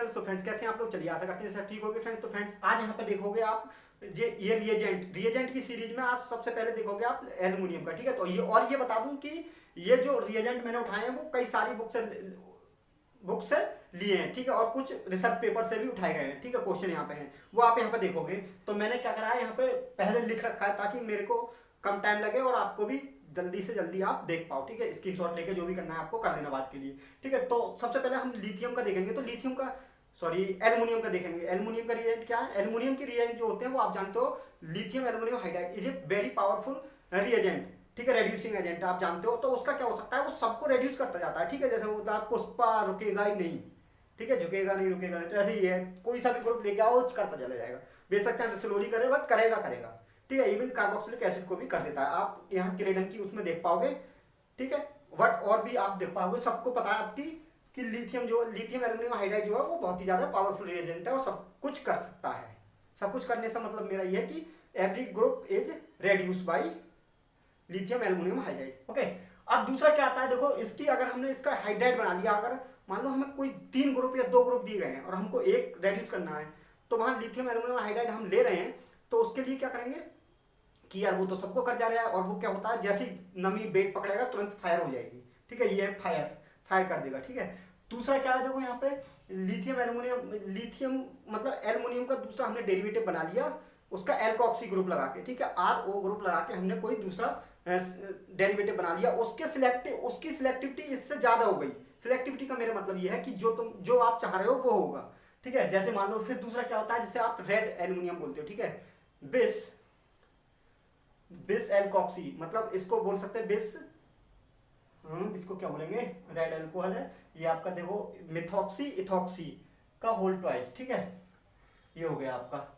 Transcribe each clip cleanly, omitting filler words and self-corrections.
Friends, तो friends कैसे हैं आप लोग? चलिए आशा करते हैं सब ठीक होगे फ्रेंड्स। तो फ्रेंड्स आज यहाँ पे देखोगे आप ये रिएजेंट की सीरीज में आज सबसे पहले देखोगे आप एल्युमिनियम का, ठीक है। तो ये बता दूं कि ये जो रिएजेंट मैंने उठाए हैं वो कई सारी बुक से लिए हैं, ठीक है, और कुछ रिसर्च पेपर से भी उठाए गए हैं, ठीक है। क्वेश्चन यहाँ पे हैं, वो आप यहाँ पे देखोगे। तो मैंने क्या करा है, यहाँ पे पहले लिख रखा है ताकि मेरे को कम टाइम लगे और आपको भी जल्दी से जल्दी आप देख पाओ, ठीक है। स्क्रीनशॉट लेके जो भी करना है आपको कर लेना बात के लिए, ठीक है। तो सबसे पहले हम लिथियम का देखेंगे। तो लिथियम का एल्युमिनियम का देखेंगे। एल्युमिनियम का रिएजेंट क्या है? एल्युमिनियम के रिएजेंट जो होते हैं वो आप जानते हो, lithium aluminium hydride is a very powerful reagent, ठीक है, रेड्यूसिंग एजेंट आप जानते हो। तो उसका क्या हो सकता है, वो सबको रेड्यूस करता जाता है, ठीक है। जैसे वो पुष्पा रुकेगा ही नहीं, ठीक है, झुकेगा नहीं रुकेगा नहीं, तो ऐसे ही है, कोई सा भी ग्रुप लेके आओ करता चला जाएगा। बेशक चाहे स्लोली करे बट करेगा, ठीक है। इवन कार्बोक्सिलिक एसिड को भी कर देता है। आप यहाँ किरेडन की उसमें देख पाओगे, ठीक है, बट और भी आप देख पाओगे। सबको पता है आपकी कि लिथियम एल्युमिनियम हाइड्राइड जो है वो बहुत ही ज्यादा पावरफुल रिएजेंट है और सब कुछ कर सकता है। सब कुछ करने से मतलब मेरा यह है कि every group is reduce by lithium aluminium hydride, okay. अब दूसरा क्या आता है, देखो इसकी अगर हमने इसका हाइड्राइड बना लिया, अगर मान लो हमें कोई 3 ग्रुप या 2 ग्रुप दिए गए हैं और हमको एक रेड्यूस करना है, तो वहां लिथियम एल्युमिनियम हाइड्राइड हम ले रहे हैं, तो उसके लिए क्या करेंगे कि यार वो तो सबको कर जा रहा है, और वो क्या होता है जैसे नमी बेग पकड़ेगा तुरंत फायर हो जाएगी, ठीक है। ये है फायर कर देगा, ठीक है। दूसरा क्या है, देखो यहाँ पे लिथियम मतलब एल्युमिनियम का दूसरा हमने डेरिवेटिव बना लिया, उसका एल्कोक्सी ग्रुप लगा के, ठीक है, RO ग्रुप लगा के हमने कोई दूसरा डेरिवेटिव बना लिया। उसकी सिलेक्टिविटी इससे ज्यादा हो गई। सिलेक्टिविटी का मेरा मतलब ये है कि जो आप चाह रहे हो वो होगा, ठीक है। जैसे मान लो, फिर दूसरा क्या होता है जिसे आप रेड एल्युमिनियम बोलते हो, ठीक है, बिस एल्कोक्सी, मतलब इसको बोल सकते हैं बिस, इसको क्या बोलेंगे, रेड एल्कोहल है ये आपका, देखो मिथॉक्सी इथॉक्सी का होल ट्वाइस, ठीक है। ये हो गया आपका,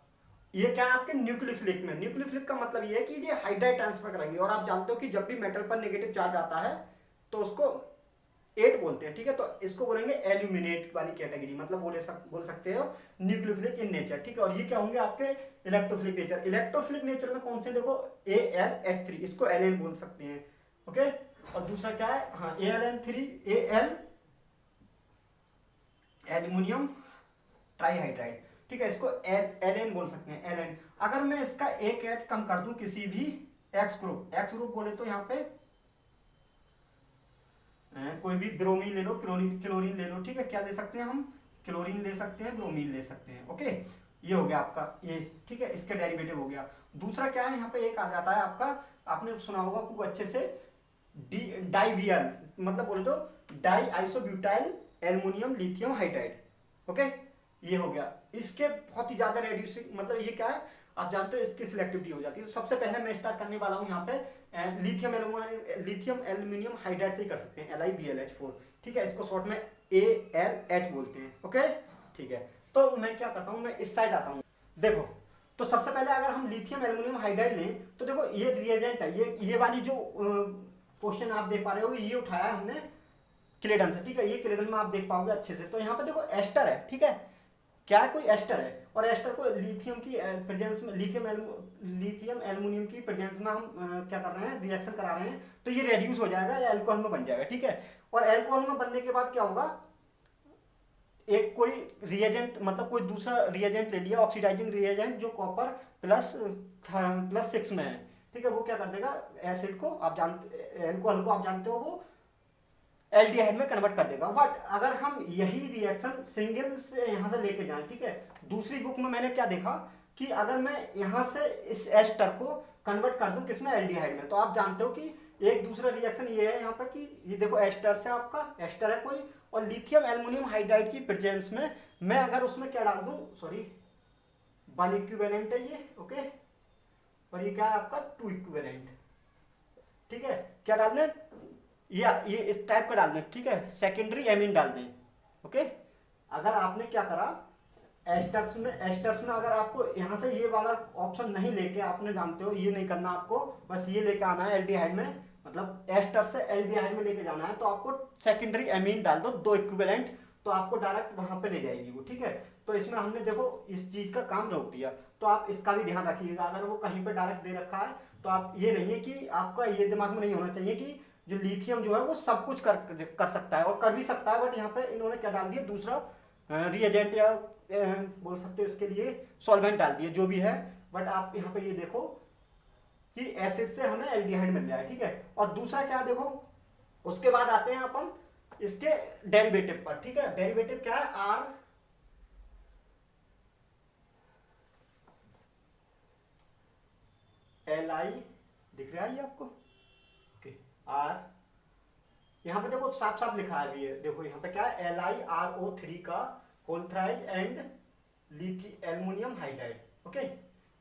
ये क्या है आपके न्यूक्लियोफिलिक में। न्यूक्लियोफिलिक का मतलब ये है कि ये हाइड्राइड ट्रांसफर करेंगे, और आप जानते हो कि जब भी मेटल पर नेगेटिव चार्ज आता है तो उसको 8 बोलते हैं, ठीक है। तो इसको बोलेंगे एल्यूमिनेट वाली कैटेगरी, मतलब बोल सकते हो न्यूक्लियोफिलिक इन नेचर, ठीक है। और ये क्या होंगे आपके इलेक्ट्रोफिलिक नेचर। इलेक्ट्रोफिलिक नेचर में कौन से, देखो AlH3, इसको Aln बोल सकते हैं, ओके। और दूसरा क्या है, हाँ AlN3 Al एल्यूमिनियम ट्राईहाइड्राइड, ठीक है, इसको Ln बोल सकते हैं, Ln। अगर मैं इसका एक H कम कर दूं किसी भी X ग्रुप बोले तो यहाँ पे कोई भी ब्रोमीन ले लो, क्लोरीन ले लो, ठीक है। क्या ले सकते हैं हम, क्लोरीन ले सकते हैं, ब्रोमीन ले सकते हैं, ओके। ये हो गया आपका ये, ठीक है, इसका डेरिवेटिव हो गया। दूसरा क्या है, यहाँ पे एक आ जाता है आपका, आपने सुना होगा खूब अच्छे से, डाइवियल, मतलब बोले तो die isobutyl aluminium lithium hydride, okay. ये हो गया। इसके बहुत ही ज्यादा रेड्यूसिंग, मतलब ये क्या है आप जानते हो, इसकी सिलेक्टिविटी हो जाती है। तो सबसे पहले मैं स्टार्ट करने वाला हूँ यहाँ पे लिथियम एल्युमिनियम हाइड्राइड से ही कर सकते हैं, LiBlH4, ठीक है। इसको शॉर्ट में AlH बोलते हैं, ओके, ठीक है। तो मैं क्या करता हूँ, मैं इस साइड आता हूँ, देखो। तो सबसे पहले अगर हम लिथियम एल्युमिनियम हाइड्राइड लें, तो देखो ये रिएजेंट है, ये वाली जो क्वेश्चन आप देख पा रहे हो, ये उठाया है हमने क्लेडन से, ठीक है। ये क्लेडन में आप देख पाओगे अच्छे से। तो यहाँ पे देखो एस्टर है, ठीक है, क्या है, कोई एस्टर है, और एस्टर को लिथियम की प्रेजेंस में, लिथियम एल्युमिनियम की प्रेजेंस में हम क्या कर रहे हैं, रिएक्शन करा रहे हैं, तो ये रेड्यूस हो जाएगा या अल्कोहल में बन जाएगा, ठीक है। और अल्कोहल में बनने के बाद क्या होगा, एक कोई रिएजेंट, मतलब कोई दूसरा रिएजेंट ले लिया, ऑक्सीडाइजिंग रिएजेंट, जो कॉपर +6 में है, ठीक है। वो क्या कर देगा, एसिड को आप जानते, अल्कोहल को आप जानते हो, वो एल्डिहाइड में कन्वर्ट कर देगा। बट अगर हम यही रिएक्शन सिंगल से यहाँ से लेके जाएं, ठीक है, दूसरी बुक में मैंने क्या देखा कि अगर मैं यहाँ से इस एस्टर को कन्वर्ट कर दूं किसमें, एल्डिहाइड में, तो आप जानते हो कि एक दूसरा रिएक्शन ये है यहाँ पर कि ये देखो एस्टर से आपका एस्टर है कोई, और लिथियम एल्युमिनियम हाइड्राइड की प्रेजेंस में मैं अगर उसमें क्या डाल दूं, सॉरी 1 इक्विवेलेंट है ये, ओके, और ये क्या है आपका 2 इक्विवेलेंट, ठीक है। क्या डालना है, ये इस टाइप का डाल दें, ठीक है, सेकेंडरी एमीन डाल दें, ओके। अगर आपने क्या करा, एस्टर्स में अगर आपको यहाँ से ये वाला ऑप्शन नहीं लेके, आपने जानते हो ये नहीं करना आपको, बस ये लेके आना है एल्डिहाइड में, मतलब एस्टर से एल्डिहाइड में लेके जाना है, तो आपको सेकेंडरी एमीन डाल दो 2 इक्विवेलेंट, तो आपको डायरेक्ट वहां पे ले जाएगी वो, ठीक है। तो इसमें हमने देखो इस चीज का काम रोक दिया, तो आप इसका भी ध्यान रखिएगा। अगर वो कहीं पे डायरेक्ट दे रखा है तो आप ये नहीं है कि आपका ये दिमाग में नहीं होना चाहिए कि जो लिथियम जो है वो सब कुछ कर सकता है, और कर भी सकता है, बट यहाँ पे इन्होंने क्या डाल दिया, दूसरा रिएजेंट या बोल सकते हो इसके लिए सॉल्वेंट डाल दिए जो भी है, बट आप यहाँ पे ये देखो कि एसिड से हमें एल्डिहाइड मिल रहा है, ठीक है। और दूसरा क्या देखो, उसके बाद आते हैं अपन इसके डेरिवेटिव पर, ठीक है। डेरिवेटिव क्या है, आर एल आई, दिख रहा है ये आपको, ओके। आर यहाँ पे देखो साफ साफ लिखा है भी है, देखो यहाँ पे क्या है, LiRO3 का whole thrice and lithium aluminium hydride, okay,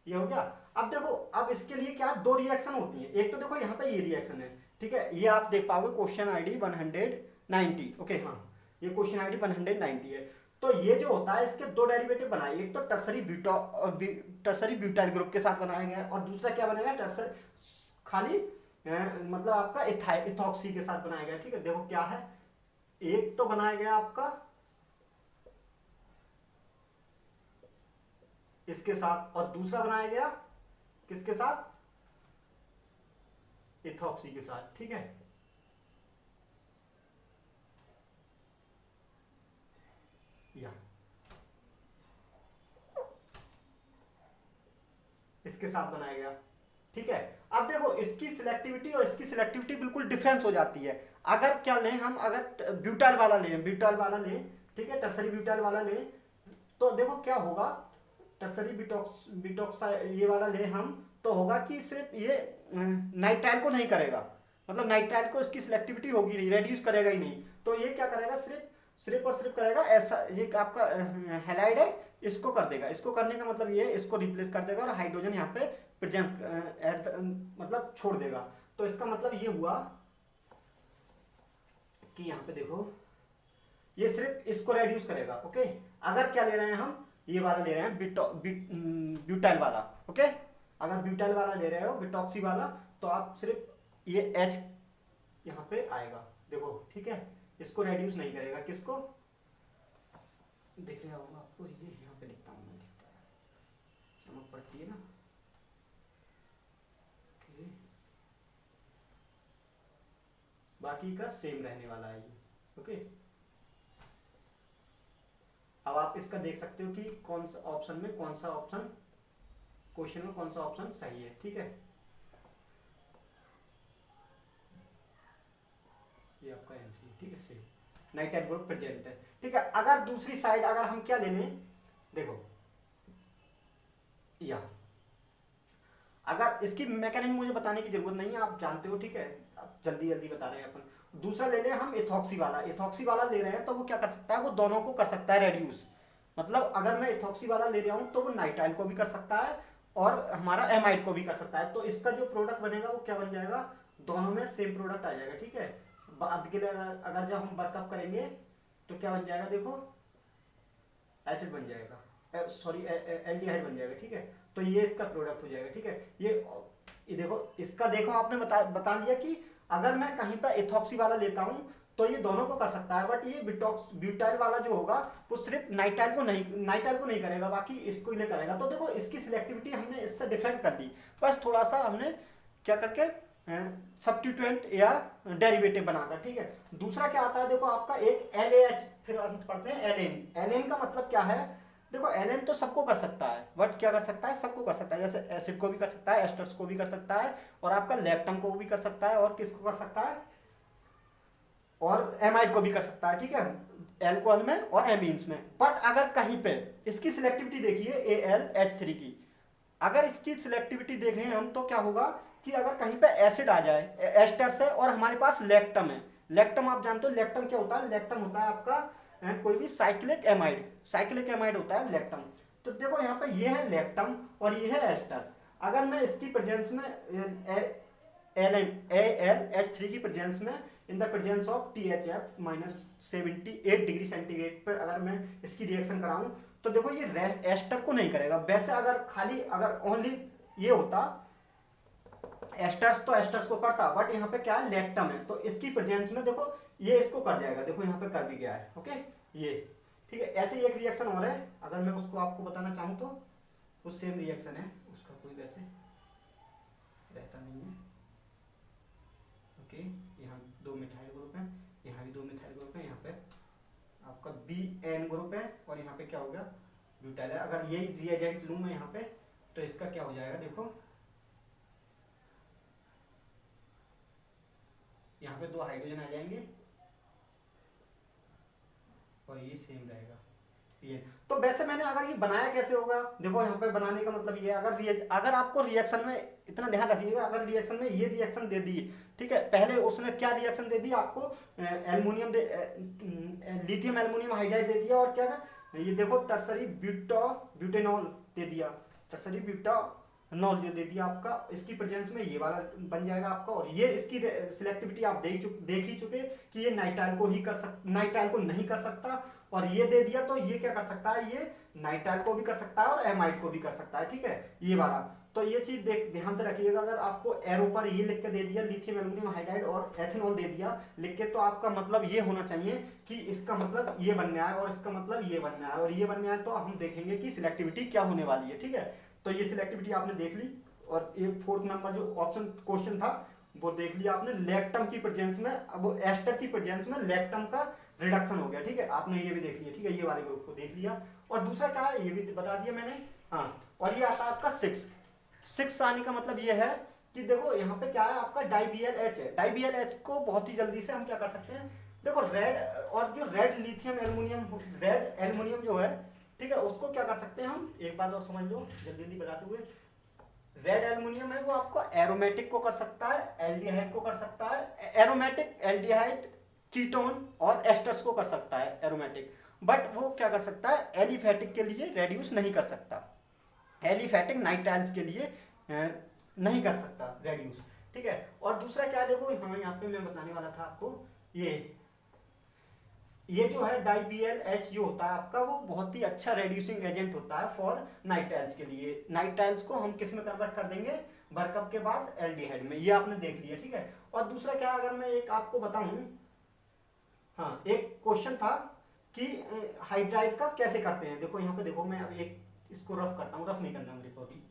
ये हो गया। अब देखो, अब इसके लिए क्या दो रिएक्शन होती है, एक तो देखो यहाँ पे ये रिएक्शन है, ठीक है, ये आप देख पाओगे क्वेश्चन आईडी 190, ओके, हाँ, ये क्वेश्चन आईडी 190 है। तो ये जो होता है इसके दो डेरिवेटिव बनाए, एक तो टर्सरी ब्यूटाइल ग्रुप के साथ बनाया गया और दूसरा क्या बनेगा, टर्सरी खाली मतलब आपका इथॉक्सी के साथ बनाया गया, ठीक है। देखो क्या है, एक तो बनाया गया आपका इसके साथ और दूसरा बनाया गया किसके साथ, इथॉक्सी के साथ, ठीक है। या इसके साथ बनाया गया, ठीक है। अब देखो इसकी सिलेक्टिविटी और इसकी सिलेक्टिविटी बिल्कुल डिफरेंस हो जाती है। अगर क्या लें हम, अगर ब्यूटाइल वाला लें, ठीक है, टर्सरी ब्यूटाइल वाला लें, तो देखो क्या होगा, टर्सरी बिटॉक्साइड ये वाला ले हम, तो होगा कि सिर्फ ये नाइट्राइल को नहीं करेगा, मतलब नाइट्राइल को इसकी सिलेक्टिविटी होगी नहीं, रेड्यूस करेगा ही नहीं, तो ये क्या करेगा, सिर्फ और सिर्फ करेगा ऐसा, ये आपका हैलाइड है, इसको कर देगा, इसको करने का मतलब ये इसको रिप्लेस कर देगा और हाइड्रोजन यहाँ पे प्रेजेंस मतलब छोड़ देगा। तो इसका मतलब ये हुआ कि यहाँ पे देखो ये सिर्फ इसको रेड्यूस करेगा, ओके। अगर क्या ले रहे हैं हम, ये वाला ले रहे हैं ब्यूटाइल वाला, ओके। अगर ब्यूटाइल वाला ले रहे हो, बिटॉक्सी वाला, तो आप सिर्फ ये H यहाँ पे आएगा, देखो, ठीक है, इसको रेड्यूस नहीं करेगा, किसको, दिख रहा होगा आपको, ये यहाँ पे लिखता हूँ मैं, दिखता है, चमक पड़ती है ना, ओके। बाकी का सेम रहने वाला है ये, ओके। अब आप इसका देख सकते हो कि कौन सा ऑप्शन में कौन सा ऑप्शन, क्वेश्चन में कौन सा ऑप्शन सही है, ठीक है। ये आपका आंसर, ठीक है, सही, नाइट्राइल ग्रुप प्रेजेंट है, ठीक है। अगर दूसरी साइड अगर हम क्या ले लें, देखो, या अगर इसकी मैकेनिज्म मुझे बताने की जरूरत नहीं है, आप जानते हो, ठीक है, आप जल्दी जल्दी बता रहे हैं अपन। दूसरा ले लें हम इथॉक्सी वाला ले रहे हैं, तो वो क्या कर सकता है, वो दोनों को कर सकता है रेड्यूस, मतलब अगर मैं इथॉक्सी वाला ले रहा हूं तो वो नाइट्राइल को भी कर सकता है और हमारा एमाइड को भी कर सकता है, तो इसका जो प्रोडक्ट बनेगा वो क्या बन जाएगा, दोनों में सेम प्रोडक्ट आ जाएगा, ठीक है। बाद के लिए अगर जब हम वर्कअप करेंगे तो क्या बन जाएगा, देखो एसिड बन जाएगा, सॉरी एल्डिहाइड बन जाएगा, ठीक है। तो ये इसका प्रोडक्ट हो जाएगा, ठीक है। ये देखो, इसका देखो आपने बता दिया कि अगर मैं कहीं पर इथॉक्सी वाला लेता हूं तो ये दोनों को कर सकता है, बट ये ब्यूटाइल वाला जो होगा वो सिर्फ नाइट्राइल को नहीं करेगा, बाकी इसको ही करेगा। तो देखो इसकी सिलेक्टिविटी हमने इससे डिफरेंट कर दी, बस थोड़ा सा हमने क्या करके सब्स्टिट्यूएंट या डेरिवेटिव बनाकर, ठीक है। दूसरा क्या आता है, देखो आपका एक LAH, फिर हम पढ़ते हैं एलेन का मतलब क्या है, देखो एलेन तो सबको कर सकता है, बट क्या कर सकता है, सबको कर सकता है, जैसे एसिड को भी कर सकता है, एस्टर्स को भी कर सकता है, और आपका लैक्टम को भी कर सकता है, और किसको कर सकता है, और एमाइड को भी कर सकता है, ठीक है, एल्कोहल में और एमीन्स में। बट अगर कहीं पे इसकी सिलेक्टिविटी देखिए AlH3 की, अगर इसकी सिलेक्टिविटी देखें हम तो क्या होगा कि अगर कहीं पे एसिड आ जाए, एस्टर्स है और हमारे पास लैक्टम है, लैक्टम आप जानते हो लैक्टम क्या होता है, लैक्टम होता है आपका कोई भी साइक्लिक एमाइड होता है लैक्टम। तो देखो यहाँ पे ये है लैक्टम और ये है एस्टर्स, अगर मैं इसकी प्रेजेंस में AlH3 की प्रेजेंस में in the presence of THF -78 degree centigrade पर अगर मैं इसकी रिएक्शन कराऊं तो देखो ये एस्टर को नहीं करेगा। वैसे अगर खाली अगर ओनली ये होता एस्टर्स को करता, बट यहाँ पे क्या है लैक्टम है, तो इसकी प्रेजेंस में देखो ये इसको कर जाएगा, देखो यहाँ पे कर भी गया है, ओके ये, ठीक है। ऐसे ही एक रिएक्शन और है, अगर मैं उसको आपको बताना चाहूँ तो वो सेम रिएक्शन है, उसका कोई वैसे रहता नहीं है, ओके। यहाँ दो मिथाइल ग्रुप है, यहाँ भी दो मिथाइल ग्रुप है, यहाँ पे आपका आपका BN ग्रुप है और यहाँ पे क्या हो गया, ब्यूटाइल है। अगर यही रिएजेंट लूँ मैं यहाँ पे तो इसका क्या हो जाएगा, देखो यहाँ पे 2 हाइड्रोजन आ जाएंगे और ये सेम रहेगा ये। तो वैसे मैंने अगर ये बनाया कैसे होगा, देखो यहाँ पे बनाने का मतलब ये है, अगर आपको रिएक्शन में इतना ध्यान रखिएगा, अगर रिएक्शन में ये रिएक्शन दे दी, ठीक है, पहले उसने क्या रिएक्शन दे दी आपको, एल्युमिनियम लिथियम एल्युमिनियम हाइड्राइड दे दिया और क्या ये देखो टर्सरी ब्यूटेनॉल दे दिया, टर्सरी ब्यूटेनॉल जो दे दिया आपका, इसकी प्रेजेंस में ये वाला बन जाएगा आपका। और ये इसकी सिलेक्टिविटी आप देख ही चुके कि ये नाइट्राइल को नहीं कर सकता, और ये दे दिया तो ये क्या कर सकता है, ये नाइट्राइल को भी कर सकता है और एमाइड को भी कर सकता है, ठीक है, ये वाला। तो ये चीज ध्यान से रखिएगा, अगर आपको एरो पर ये लिख के दे दिया लिथियम एल्युमिनियम हाइड्राइड और एथेनॉल दे दिया लिख के, तो आपका मतलब ये होना चाहिए कि इसका मतलब ये बनना है और इसका मतलब ये बनना है और ये बनना है, तो हम देखेंगे कि सिलेक्टिविटी क्या होने वाली है, ठीक है। तो ये सिलेक्टिविटी आपने देख ली, और ये 4th नंबर जो ऑप्शन क्वेश्चन था वो देख लिया आपने, लैक्टम की प्रेजेंस में, अब एस्टर की प्रेजेंस में लैक्टम का रिडक्शन हो गया, ठीक है, आपने ये भी देख लिया, ठीक है, ये वाले ग्रुप को देख लिया। और दूसरा क्या है ये भी बता दिया मैंने, हाँ। और ये आता है आपका 6 आने का मतलब ये है कि देखो यहाँ पे क्या है आपका डाइबीएल-एच है, डाइबीएल-एच को बहुत ही जल्दी से हम क्या कर सकते हैं, देखो रेड और जो रेड लिथियम एल्युमिनियम जो है, ठीक है, उसको क्या कर सकते हैं हम, एक बात और समझ लो जल्दी जल्दी बताते हुए, रेड एल्युमिनियम है वो आपको एरोमेटिक को कर सकता है, एल्डिहाइड को कर सकता है, एरोमेटिक, एल्डिहाइड, कीटोन और एस्टर्स को कर सकता है एरोमेटिक, बट वो क्या कर सकता है, एलिफेटिक के लिए रेड्यूस नहीं कर सकता, एलिफेटिक नाइट्राइल्स के लिए नहीं कर सकता रेड्यूस, ठीक है। और दूसरा क्या देखो, हाँ यहाँ पे मैं बताने वाला था आपको, ये जो है डाइबीएल-एच जो होता है आपका, वो बहुत ही अच्छा रेड्यूसिंग एजेंट होता है फॉर नाइट्राइल्स के लिए। नाइट्राइल्स को हम किस में कन्वर्ट कर देंगे, बरकप के बाद एल्डिहाइड में, ये आपने देख लिया, ठीक है। और दूसरा क्या, अगर मैं एक आपको बताऊं, हाँ एक क्वेश्चन था कि हाइड्राइड का कैसे करते हैं, देखो यहाँ पे देखो, मैं अब एक इसको रफ करता हूँ, रफ नहीं करना मेरे को अभी,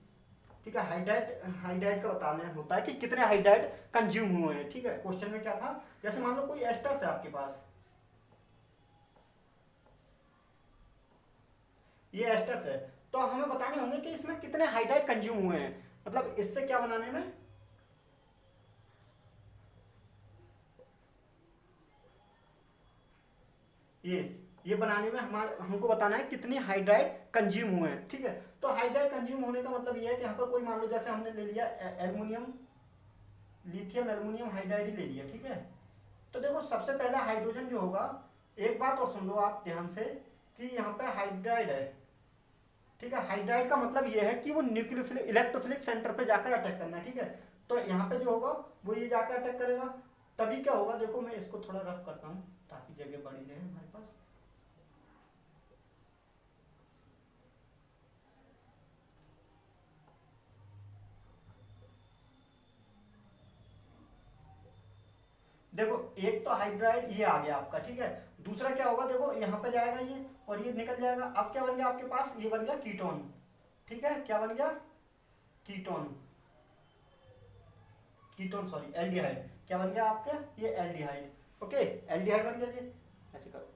ठीक है। हाइड्राइड का बताना होता है कि कितने हाइड्राइड कंज्यूम हुए हैं, ठीक है। क्वेश्चन में क्या था, जैसे मान लो कोई एस्टर्स है आपके पास, ये एस्टर्स है, तो हमें बताने होंगे कि इसमें कितने हाइड्राइड कंज्यूम हुए हैं, मतलब इससे क्या बनाने में, ये बनाने में हमको बताना है कितने हाइड्राइड कंज्यूम हुए हैं, ठीक है। तो हाइड्राइड कंज्यूम होने का मतलब ये है कि यहाँ पर कोई मान लो जैसे हमने ले लिया लिथियम एल्युमिनियम हाइड्राइड ही ले लिया, ठीक है। तो देखो सबसे पहला हाइड्रोजन जो होगा, एक बात और सुन लो आप ध्यान से कि यहाँ पे हाइड्राइड है, ठीक है। हाइड्राइड का मतलब ये है कि वो न्यूक्लियोफिलिक इलेक्ट्रोफिलिक सेंटर पे जाकर अटैक करना है, ठीक है। तो यहाँ पे जो होगा वो ये जाकर अटैक करेगा, तभी क्या होगा, देखो मैं इसको थोड़ा रफ करता हूँ ताकि जगह बड़ी रहे हमारे पास। देखो एक तो हाइड्राइड ये आ गया आपका, ठीक है। दूसरा क्या होगा, देखो यहाँ पे जाएगा ये और ये निकल जाएगा, अब क्या बन गया आपके पास, ये बन गया कीटोन, ठीक है। क्या बन गया, कीटोन सॉरी एल्डिहाइड, क्या बन गया आपके, ये एल्डिहाइड, ओके, एल्डिहाइड बन गया, ये ऐसे करो,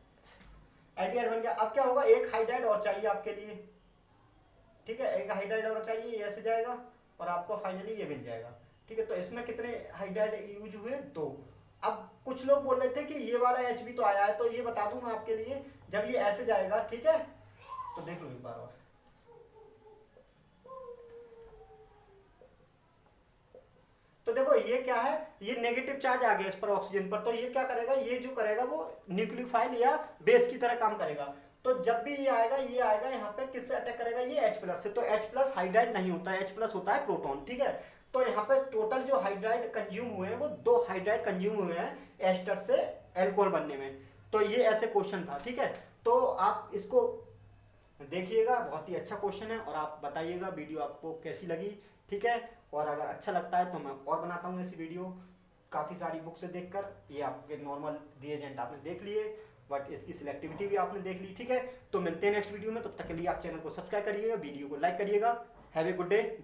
एल्डिहाइड बन गया। अब क्या होगा, एक हाइड्राइड और चाहिए आपके लिए, ठीक है, एक हाइड्राइड और चाहिए, ये ऐसे जाएगा और आपको फाइनली ये मिल जाएगा, ठीक है। तो इसमें कितने हाइड्राइड यूज हुए, 2। अब कुछ लोग बोल रहे थे कि ये वाला एच भी तो आया है, तो ये बता दूं मैं आपके लिए, जब ये ऐसे जाएगा, ठीक है, तो देख लो एक बार और, तो देखो ये क्या है, ये नेगेटिव चार्ज आ गया इस पर ऑक्सीजन पर, तो ये क्या करेगा, ये जो करेगा वो न्यूक्लियोफाइल या बेस की तरह काम करेगा। तो जब भी ये आएगा यहाँ पे किससे अटैक करेगा, ये H+ से, तो H+ हाइड्राइड नहीं होता है, H+ होता है प्रोटॉन, ठीक है। तो यहाँ पे टोटल जो हाइड्राइड कंज्यूम हुए हैं वो 2 हाइड्राइड कंज्यूम हुए हैं एस्टर से एल्कोहल बनने में। तो ये ऐसे क्वेश्चन था, ठीक है। तो आप इसको देखिएगा, बहुत ही अच्छा क्वेश्चन है, और आप बताइएगा वीडियो आपको कैसी लगी, ठीक है। और अगर अच्छा लगता है तो मैं और बनाता हूँ ऐसी वीडियो, काफ़ी सारी बुक से देखकर। ये आपके नॉर्मल रिएजेंट आपने देख लिए, बट इसकी सिलेक्टिविटी भी आपने देख ली, ठीक है। तो मिलते हैं नेक्स्ट वीडियो में, तब तक के लिए आप चैनल को सब्सक्राइब करिएगा, वीडियो को लाइक करिएगा। Have a good day.